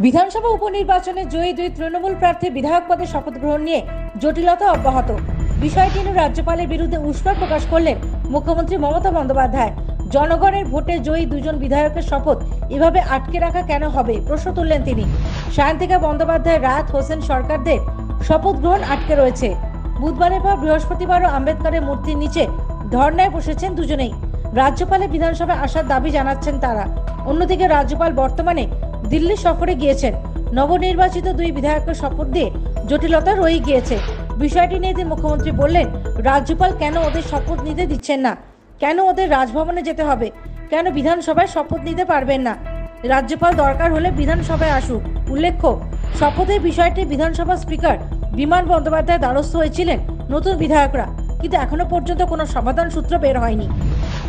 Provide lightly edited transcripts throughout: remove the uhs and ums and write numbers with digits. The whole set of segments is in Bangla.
বিধানসভা উপনির্বাচনে জয়ী দুই তৃণমূল প্রার্থী বিধায়ক পদে শপথ গ্রহণ নিয়ে জটিলতা অব্যাহত। বিষয়টি নিয়ে রাজ্যপালের বিরুদ্ধে উষ্মা প্রকাশ করলেন মুখ্যমন্ত্রী মমতা বন্দ্যোপাধ্যায়। জনগণের ভোটে জয়ী দুজন বিধায়কের শপথ এভাবে আটকে রাখা কেন হবে প্রশ্ন তুললেন তিনি। সায়ন্তিকা বন্দ্যোপাধ্যায়, রাত হোসেন সরকারদের শপথ গ্রহণ আটকে রয়েছে। বুধবারের পর বৃহস্পতিবারও আম্বেদকরের মূর্তির নিচে ধর্নায় বসেছেন দুজনেই। রাজ্যপালের বিধানসভায় আসার দাবি জানাচ্ছেন তারা। অন্যদিকে রাজ্যপাল বর্তমানে দিল্লি সফরে গিয়েছেন। নবনির্বাচিত দুই বিধায়কের শপথ দিয়ে জটিলতা রয়ে গিয়েছে। বিষয়টি নিয়ে মুখ্যমন্ত্রী বললেন, রাজ্যপাল কেন ওদের শপথ নিতে দিচ্ছেন না, কেন ওদের রাজভবনে যেতে হবে, কেন বিধানসভায় শপথ নিতে পারবেন না। রাজ্যপাল দরকার হলে বিধানসভায় আসুক। উল্লেখ্য, শপথের বিষয়টি বিধানসভা স্পিকার বিমান বন্দ্যোপাধ্যায় দ্বারস্থ হয়েছিলেন নতুন বিধায়করা, কিন্তু এখনো পর্যন্ত কোনো সমাধান সূত্র বের হয়নি।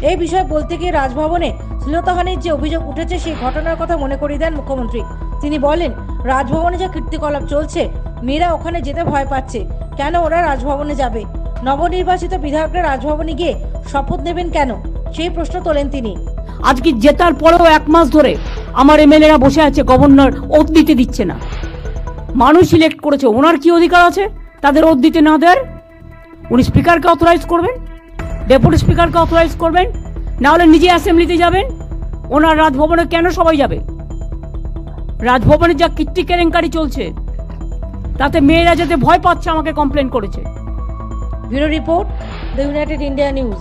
এই বিষয়ে বলতে গিয়ে রাজভবনে শ্লীলতাহানির যে অভিযোগ উঠেছে সেই ঘটনার কথা মনে করিয়ে দেন মুখ্যমন্ত্রী। তিনি বলেন, রাজভবনে যে কীর্তিকলাপ চলছে, মেয়েরা ওখানে যেতে ভয় পাচ্ছে, কেন ওরা রাজভবনে যাবে? নবনির্বাচিত বিধায়করা রাজভবনে গিয়ে শপথ নেবেন কেন, সেই প্রশ্ন তোলেন তিনি। আজকে জেতার পরেও 1 মাস ধরে আমার এমএলএরা বসে আছে, গভর্নর ওথ দিতে দিচ্ছে না। মানুষ সিলেক্ট করেছে, ওনার কি অধিকার আছে তাদের ওথ দিতে না দেওয়ার? উনি স্পিকারকে অথরাইজ করবেন, ডেপুটি স্পিকারকে অথরাইজ করবেন, না হলে নিজে অ্যাসেম্বলিতে যাবেন। ওনার রাজভবনে কেন সবাই যাবে? রাজভবনে যা কীর্তি কেলেঙ্কারি চলছে, তাতে মেয়েরা যেতে ভয় পাচ্ছে, আমাকে কমপ্লেন করেছে। Bureau report, the United India news.